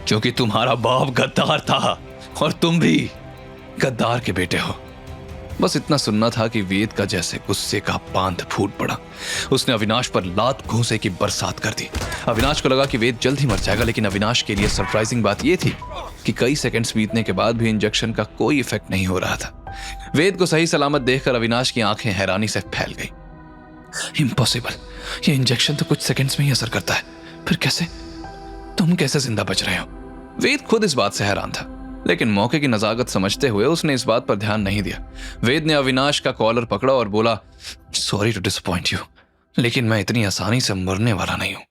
क्योंकि तुम्हारा बाप गद्दार था और तुम भी गद्दार के बेटे हो। बस इतना सुनना था कि वेद का जैसे गुस्से का बांध फूट पड़ा। उसने अविनाश पर लात घूंसे की बरसात कर दी। अविनाश को लगा कि वेद जल्द ही मर जाएगा, लेकिन अविनाश के लिए सरप्राइजिंग बात यह थी कि कई सेकंड्स बीतने के बाद भी इंजेक्शन का कोई इफेक्ट नहीं हो रहा था। वेद को सही सलामत देखकर अविनाश की आंखें हैरानी से फैल गई। इम्पॉसिबल, ये इंजेक्शन तो कुछ सेकंड्स में ही असर करता है, फिर कैसे? तुम कैसे जिंदा बच रहे हो? वेद खुद इस बात से हैरान था, लेकिन मौके की नजाकत समझते हुए उसने इस बात पर ध्यान नहीं दिया। वेद ने अविनाश का कॉलर पकड़ा और बोला, सॉरी टू डिसअपॉइंट यू, लेकिन मैं इतनी आसानी से मरने वाला नहीं हूं।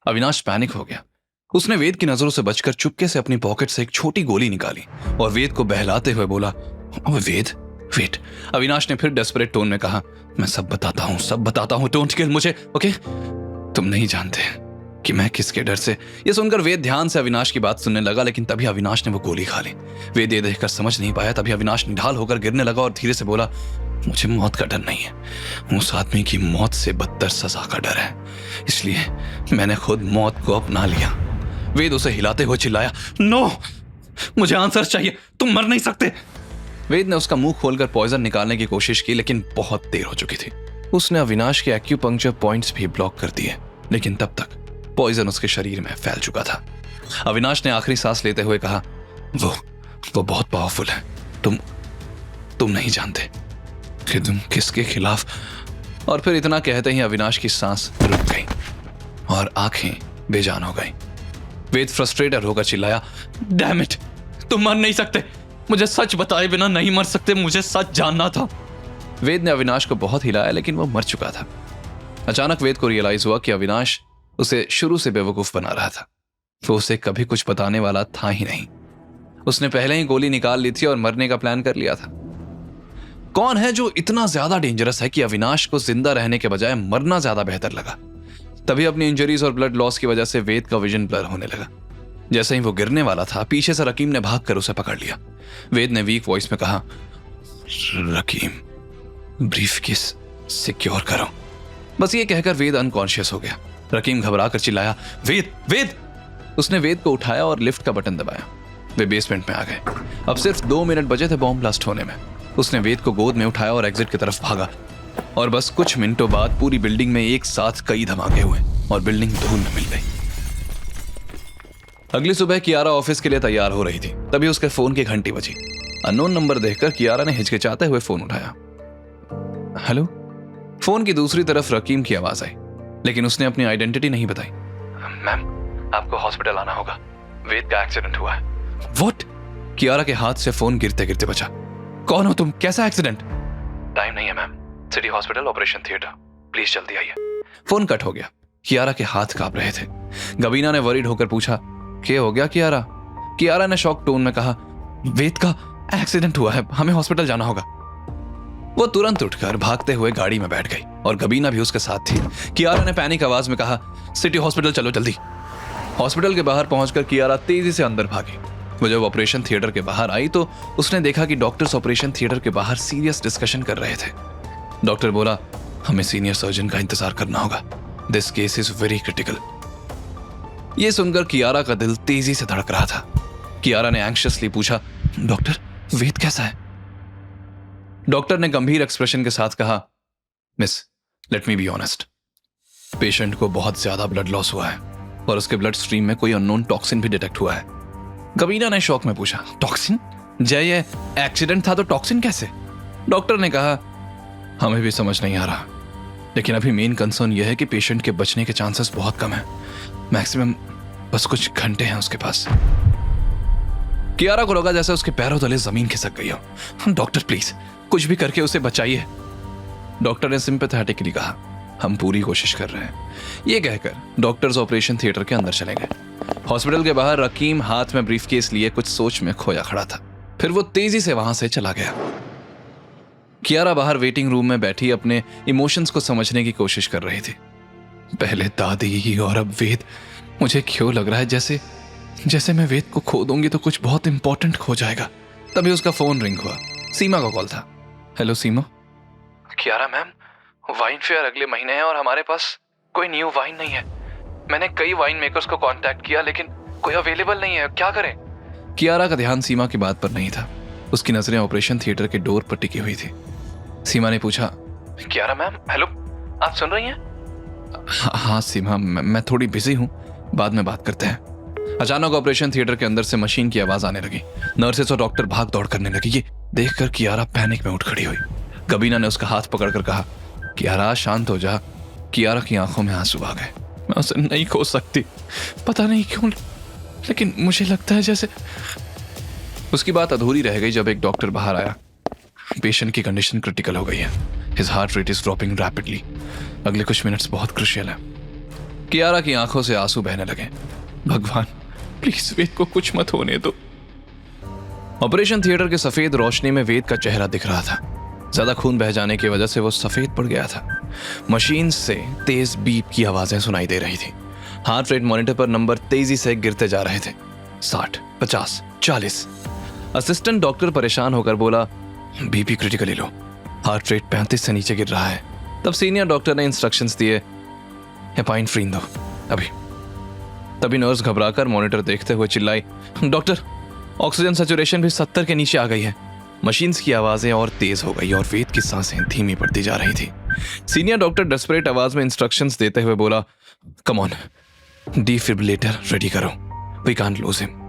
अविनाश पैनिक हो गया। उसने वेद की नजरों से बचकर चुपके से अपनी पॉकेट से एक छोटी गोली निकाली और वेद को बहलाते हुए बोला, वेद वेट। अविनाश ने फिर डेस्परेट टोन में कहा, मैं सब बताता हूं, डोंट किल मुझे, ओके? तुम नहीं जानते कि मैं किसके डर से। यह सुनकर वेद ध्यान से अविनाश की बात सुनने लगा, लेकिन तभी अविनाश ने वो गोली खा ली। वेद ये देखकर समझ नहीं पाया। तभी अविनाश निढाल होकर गिरने लगा और धीरे से बोला, मुझे मौत का डर नहीं है, उस आदमी की मौत से बदतर सजा का डर है, इसलिए मैंने खुद मौत को अपना लिया। वेद उसे हिलाते हुए चिल्लाया, नो, मुझे आंसर चाहिए, तुम मर नहीं सकते। वेद ने उसका मुंह खोलकर पॉइजन निकालने की कोशिश की, लेकिन बहुत देर हो चुकी थी। उसने अविनाश के एक्यूपंक्चर पॉइंट्स भी ब्लॉक कर दिए, लेकिन तब तक पॉइजन उसके शरीर में फैल चुका था। अविनाश ने आखिरी सांस लेते हुए कहा, वो बहुत पावरफुल है, तुम नहीं जानते कि तुम किसके खिलाफ। और फिर इतना कहते ही अविनाश की सांस रुक गई और आंखें बेजान हो गई। वेद फ्रस्ट्रेटेड होकर चिल्लाया, डैम इट, तुम मर नहीं सकते, मुझे सच बताए बिना नहीं मर सकते, मुझे सच जानना था। वेद ने अविनाश को बहुत हिलाया, लेकिन वो मर चुका था। अचानक वेद को रियलाइज हुआ कि अविनाश उसे शुरू से बेवकूफ बना रहा था। वो उसे कभी कुछ बताने वाला था ही नहीं। उसने पहले ही गोली निकाल ली थी और मरने का प्लान कर लिया था। कौन है जो इतना ज्यादा डेंजरस है कि अविनाश को जिंदा रहने के बजाय मरना ज्यादा बेहतर लगा? तभी अपनी इंजरीज और ब्लड लॉस की वजह से वेद का विजन ब्लर होने लगा। जैसे ही वो गिरने वाला था, पीछे से रकीम ने भागकर उसे पकड़ लिया। वेद ने वीक वॉइस में कहा, रकीम, ब्रीफकेस सिक्योर करो। बस ये कहकर वेद अनकॉन्शियस हो गया। रकीम घबरा कर चिल्लाया, वेद। उसने वेद को उठाया और लिफ्ट का बटन दबाया। वे बेसमेंट में आ गए। अब सिर्फ 2 मिनट बचे थे बॉम्ब ब्लास्ट होने में। उसने वेद को गोद में उठाया और एग्जिट की तरफ भागा, और बस कुछ मिनटों बाद पूरी बिल्डिंग में एक साथ कई धमाके हुए और बिल्डिंग धूल में मिल गई। अगली सुबह कियारा ऑफिस के लिए तैयार हो रही थी, तभी उसके फोन की घंटी बजी। अननोन नंबर देखकर कियारा ने हिचकिचाते हुए फोन उठाया। हेलो। फोन की दूसरी तरफ रकीम की आवाज आई, लेकिन उसने अपनी आइडेंटिटी नहीं बताई। मैम, आपको हॉस्पिटल आना होगा, वेद का एक्सीडेंट हुआ है। व्हाट? कियारा के हाथ से फोन गिरते गिरते बचा। कौन हो तुम? कैसा एक्सीडेंट? टाइम नहीं है ma'am, city hospital operation theatre, please जल्दी आइए। फोन कट हो गया। कियारा के हाथ कांप रहे थे। गबीना ने वरीड होकर पूछा, क्या हो गया कियारा? कियारा ने शॉक टोन में कहा, वेद का एक्सीडेंट हुआ है, हमें हॉस्पिटल जाना होगा। वो तुरंत उठकर भागते हुए गाड़ी में बैठ गई और गबीना भी उसके साथ थी। कियारा ने पैनिक आवाज में कहा, सिटी हॉस्पिटल चलो जल्दी। हॉस्पिटल के बाहर पहुंचकर कियारा तेजी से अंदर भागी। वो जब ऑपरेशन थिएटर के बाहर आई तो उसने देखा कि डॉक्टर्स ऑपरेशन थिएटर के बाहर सीरियस डिस्कशन कर रहे थे। डॉक्टर बोला, हमें सीनियर सर्जन का इंतजार करना होगा, this case is very critical. यह सुनकर कियारा का दिल तेजी से धड़क रहा था। कियारा ने एंग्शियसली पूछा, डॉक्टर, वेद कैसा है? डॉक्टर ने गंभीर एक्सप्रेशन के साथ कहा, miss, let me be honest, patient को बहुत ज्यादा ब्लड लॉस हुआ है और उसके ब्लड स्ट्रीम में कोई अननोन टॉक्सिन भी डिटेक्ट हुआ है। गबीना ने शौक में पूछा, टॉक्सिन? जय, ये एक्सीडेंट था तो टॉक्सिन कैसे? डॉक्टर ने कहा, हमें भी समझ नहीं आ रहा, लेकिन अभी मेन कंसर्न यह है कि पेशेंट के बचने के चांसेस बहुत कम है, मैक्सिमम बस कुछ घंटे हैं उसके पास। कियारा को लगा जैसे उसके पैरों तले जमीन खिसक गई हो। डॉक्टर प्लीज कुछ भी करके उसे बचाइए। डॉक्टर ने सिंपैथेटिकली कहा, हम पूरी कोशिश कर रहे हैं। ये कहकर डॉक्टर्स ऑपरेशन थिएटर के अंदर चले गए। हॉस्पिटल के बाहर रकीम हाथ में ब्रीफकेस लिए कुछ सोच में खोया खड़ा था। फिर वो तेजी से वहां से चला गया। कियारा बाहर वेटिंग रूम में बैठी अपने इमोशंस को समझने की कोशिश कर रही थी। पहले दादी और अब वेद। मुझे क्यों लग रहा है जैसे मैं वेद को खो दूंगी तो कुछ बहुत इंपॉर्टेंट खो जाएगा। तभी उसका फोन रिंग हुआ। सीमा का कॉल था। हेलो सीमा। कियारा मैम, वाइन फेयर अगले महीने है और हमारे पास कोई न्यू वाइन नहीं है। मैंने कई वाइन मेकर्स को कांटेक्ट किया, लेकिन कोई अवेलेबल नहीं है, क्या करें? कियारा का ध्यान सीमा की बात पर नहीं था। उसकी नजरें ऑपरेशन थिएटर के डोर पर टिकी हुई थी। सीमा ने पूछा, कियारा मैम, हेलो, आप सुन रही हैं? हाँ सीमा, मैं थोड़ी बिजी हूँ, बाद में बात करते हैं। अचानक ऑपरेशन थिएटर के अंदर से मशीन की आवाज आने लगी। नर्सेस और डॉक्टर भाग दौड़ करने लगी। ये देखकर कियारा पैनिक में उठ खड़ी हुई। गबीना ने उसका हाथ पकड़कर कहा, कियारा शांत हो जा। कियारा की आंखों में आंसू आ गए। मैं उसे नहीं खो सकती, पता नहीं क्यों, लेकिन मुझे लगता है जैसे। उसकी बात अधूरी रह गई जब एक डॉक्टर बाहर आया। पेशेंट की कंडीशन क्रिटिकल हो गई है। His heart rate is dropping rapidly. अगले कुछ मिनट्स बहुत क्रुशियल है। कियारा की आंखों से आंसू बहने लगे। भगवान प्लीज वेद को कुछ मत होने दो। ऑपरेशन थिएटर के सफेद रोशनी में वेद का चेहरा दिख रहा था। ज्यादा खून बह जाने की वजह से वो सफेद पड़ गया था। मशीन से तेज बीप की आवाजें सुनाई दे रही थी। हार्ट रेट मॉनिटर पर नंबर तेजी से गिरते जा रहे थे। 60, 50, 40। असिस्टेंट डॉक्टर परेशान होकर बोला, बीपी क्रिटिकली लो, हार्ट रेट 35 से नीचे गिर रहा है। तब सीनियर डॉक्टर ने इंस्ट्रक्शंस दिए, हेपाइनफ्रीन दो अभी। तभी नर्स घबराकर मॉनिटर देखते हुए चिल्लाई, डॉक्टर ऑक्सीजन सैचुरेशन भी 70 के नीचे आ गई है। मशीन्स की आवाजें और तेज हो गई और वेद की सांसें धीमी पड़ती जा रही थी। सीनियर डॉक्टर डेस्परेट आवाज में इंस्ट्रक्शंस देते हुए बोला, कम ऑन, डिफिब्रिलेटर रेडी करो, we can't lose him.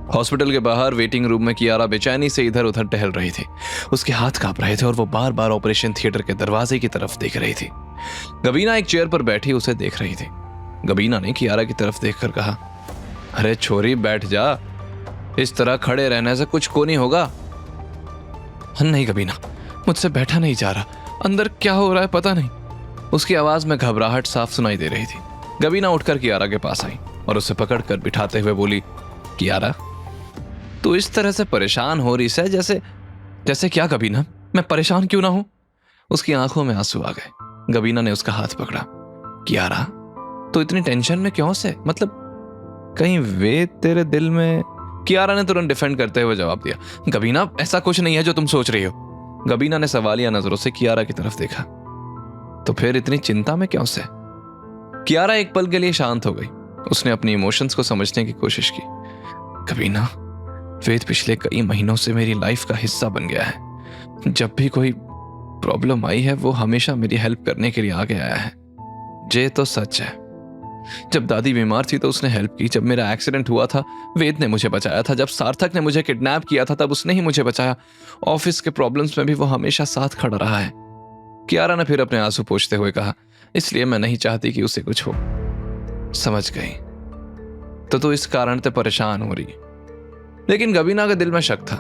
Hospital के बाहर वेटिंग रूम में कियारा बेचैनी से इधर उधर टहल रही थी। उसके हाथ कांप रहे थे और वो बार बार ऑपरेशन थिएटर के दरवाजे की तरफ देख रही थी। गबीना एक चेयर पर बैठी उसे देख रही थी। गबीना ने कियारा की तरफ देखकर कहा, अरे छोरी बैठ जा, इस तरह खड़े रहने से कुछ को नहीं होगा। नहीं गबीना, मुझसे बैठा नहीं जा रहा, अंदर क्या हो रहा है पता नहीं। उसकी आवाज में घबराहट साफ सुनाई दे रही थी। गबीना उठकर कियारा के पास आई और उसे पकड़कर बिठाते हुए बोली, कियारा तू इस तरह से परेशान हो रही है जैसे क्या गबीना, मैं परेशान क्यों ना हूं? उसकी आंखों में आंसू आ गए। गबीना ने उसका हाथ पकड़ा, कियारा तो इतनी टेंशन में क्यों से, मतलब कहीं वेद तेरे दिल में? कियारा ने तुरंत डिफेंड करते हुए जवाब दिया, गबीना ऐसा कुछ नहीं है जो तुम सोच रही हो। गबीना ने सवालिया नजरों से कियारा की तरफ देखा, तो फिर इतनी चिंता में क्यों से? कियारा एक पल के लिए शांत हो गई। उसने अपनी इमोशंस को समझने की कोशिश की। गबीना, वेद पिछले कई महीनों से मेरी लाइफ का हिस्सा बन गया है। जब भी कोई प्रॉब्लम आई है वो हमेशा मेरी हेल्प करने के लिए आगे आया है। ये तो सच है। जब दादी बीमार थी तो उसने हेल्प की। जब मेरा एक्सीडेंट हुआ था वेद ने मुझे बचाया था। जब सार्थक ने मुझे किडनैप किया था तब उसने ही मुझे बचाया। ऑफिस के प्रॉब्लम्स में भी वो हमेशा साथ खड़ा रहा है। कियारा ने फिर अपने आंसू पोंछते हुए कहा, इसलिए मैं नहीं चाहती कि उसे कुछ हो। समझ गई, तो तू इस कारण से परेशान हो रही। लेकिन गबीना के दिल में शक था।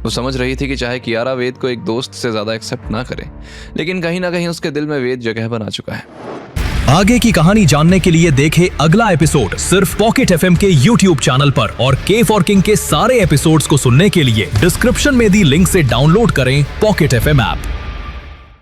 वो समझ रही थी कि चाहे कियारा वेद को एक दोस्त से ज्यादा एक्सेप्ट ना करे, लेकिन कहीं ना कहीं उसके दिल में वेद जगह बना चुका है। आगे की कहानी जानने के लिए देखें अगला एपिसोड सिर्फ पॉकेट एफएम के YouTube चैनल पर, और के फॉर किंग के सारे एपिसोड्स को सुनने के लिए डिस्क्रिप्शन में दी लिंक से डाउनलोड करें पॉकेट एफएम ऐप।